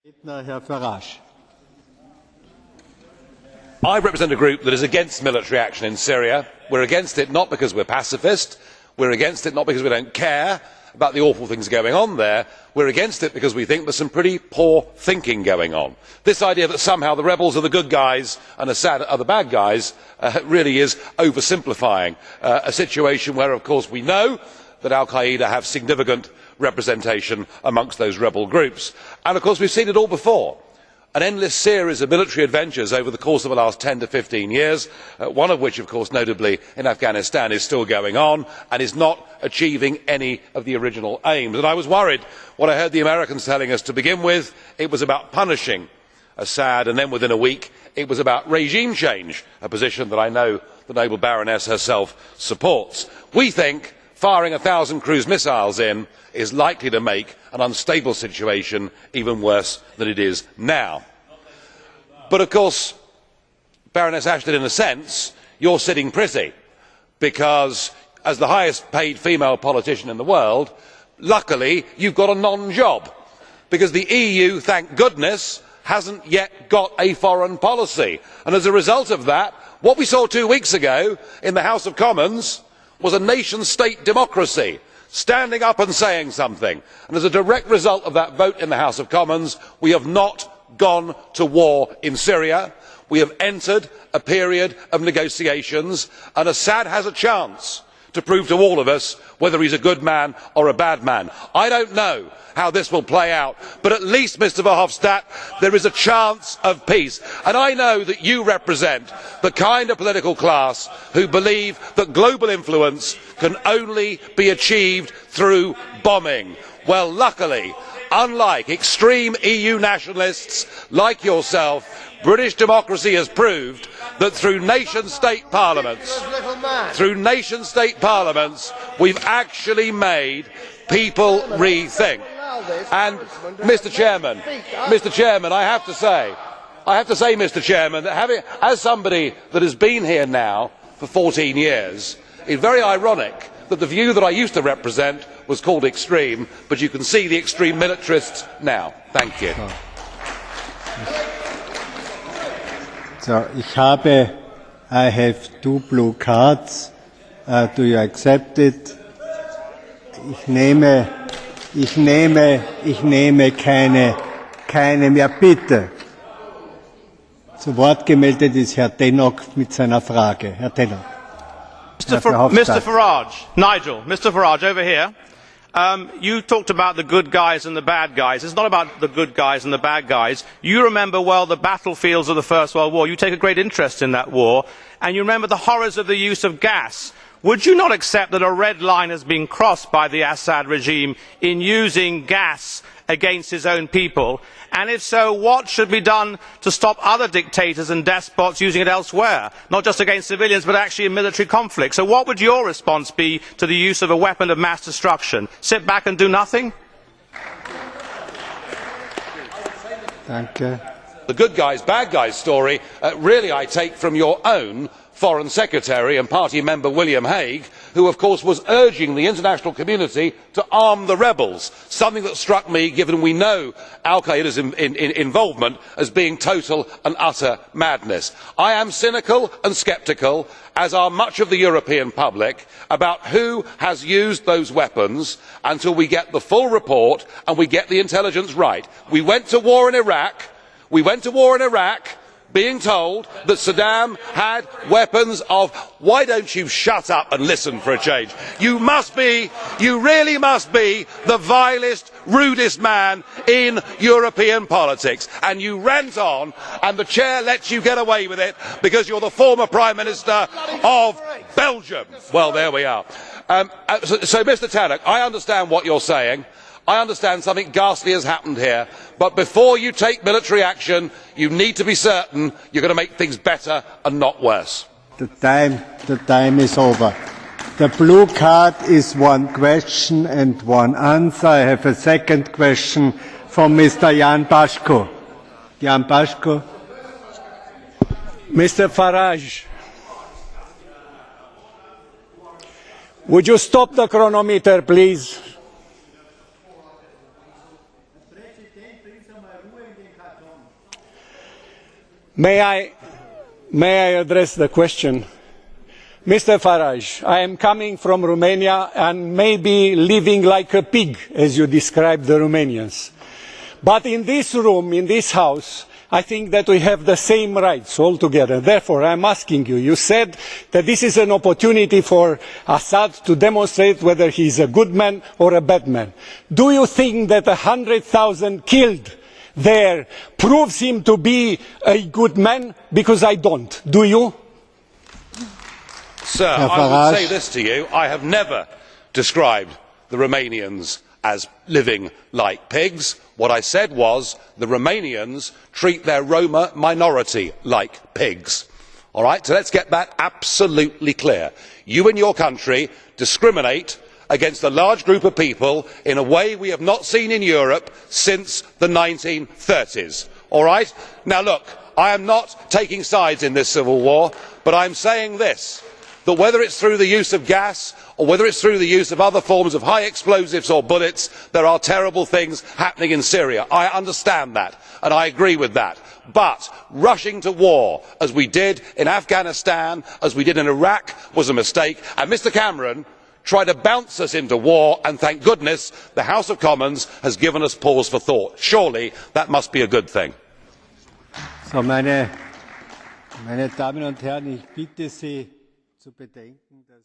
Herr Farage. I represent a group that is against military action in Syria. We are against it not because we are pacifist, we are against it not because we do not care about the awful things going on there, we are against it because we think there is some pretty poor thinking going on. This idea that somehow the rebels are the good guys and Assad are the bad guys really is oversimplifying a situation where, of course, we know that Al Qaeda have significant representation amongst those rebel groups. And of course we have seen it all before. An endless series of military adventures over the course of the last 10 to 15 years, one of which, of course, notably in Afghanistan, is still going on and is not achieving any of the original aims. And I was worried what I heard the Americans telling us to begin with. It was about punishing Assad, and then within a week it was about regime change, a position that I know the noble Baroness herself supports. We think firing 1,000 cruise missiles in is likely to make an unstable situation even worse than it is now. But of course, Baroness Ashton, in a sense, you are sitting pretty, because as the highest paid female politician in the world, luckily you have got a non-job, because the EU, thank goodness, has not yet got a foreign policy. And as a result of that, what we saw 2 weeks ago in the House of Commons was a nation state democracy standing up and saying something, and as a direct result of that vote in the House of Commons, we have not gone to war in Syria. We have entered a period of negotiations, and Assad has a chance to prove to all of us whether he is a good man or a bad man. I do not know how this will play out, but at least, Mr Verhofstadt, there is a chance of peace. And I know that you represent the kind of political class who believe that global influence can only be achieved through bombing. Well, luckily, unlike extreme EU nationalists like yourself, British democracy has proved that through nation state parliaments, we have actually made people rethink. And Mr Chairman, I have to say, Mr Chairman, that as somebody that has been here now for 14 years, it is very ironic that the view that I used to represent was called extreme, but you can see the extreme militarists now. Thank you. So, I have 2 blue cards. Do you accept it? Ich nehme keine mehr. Bitte. Zu Wort gemeldet ist Herr Tannock mit seiner Frage. Herr Tannock. Mr Farage, Mr Farage, over here. You talked about the good guys and the bad guys. It is not about the good guys and the bad guys. You remember well the battlefields of the First World War. You take a great interest in that war, and you remember the horrors of the use of gas. Would you not accept that a red line has been crossed by the Assad regime in using gas against his own people? And if so, what should be done to stop other dictators and despots using it elsewhere, not just against civilians but actually in military conflict? So what would your response be to the use of a weapon of mass destruction? Sit back and do nothing? Danke. The good guys, bad guys story really I take from your own Foreign Secretary and party member William Hague, who of course was urging the international community to arm the rebels, something that struck me, given we know Al Qaeda's involvement, as being total and utter madness. I am cynical and sceptical, as are much of the European public, about who has used those weapons until we get the full report and we get the intelligence right. We went to war in Iraq being told that Saddam had weapons of... Why don't you shut up and listen for a change? You really must be the vilest, rudest man in European politics. And you rant on, and the chair lets you get away with it because you're the former Prime Minister of Belgium. Well, there we are. So, Mr Tannock, I understand what you're saying. I understand something ghastly has happened here, but before you take military action, you need to be certain you are going to make things better and not worse. The time is over. The blue card is 1 question and 1 answer. I have a second question from Mr. Jan Bashko. Jan Bashko. Mr. Farage, would you stop the chronometer, please? May I address the question? Mr. Farage, I am coming from Romania and maybe living like a pig, as you described the Romanians. But in this room, in this house, I think that we have the same rights altogether. Therefore, I am asking you, you said that this is an opportunity for Assad to demonstrate whether he is a good man or a bad man. Do you think that 100,000 killed there proves him to be a good man? Because I don't. Do you? Sir, I would say this to you. I have never described the Romanians as living like pigs. What I said was the Romanians treat their Roma minority like pigs. All right? So let's get that absolutely clear. You in your country discriminate against a large group of people in a way we have not seen in Europe since the 1930s. All right? Now look, I am not taking sides in this civil war, but I am saying this, that whether it is through the use of gas or whether it is through the use of other forms of high explosives or bullets, there are terrible things happening in Syria. I understand that and I agree with that. But rushing to war, as we did in Afghanistan, as we did in Iraq, was a mistake, and Mr Cameron tried to bounce us into war, and thank goodness the House of Commons has given us pause for thought. Surely that must be a good thing. So, meine Damen und Herren, ich bitte Sie zu bedenken, dass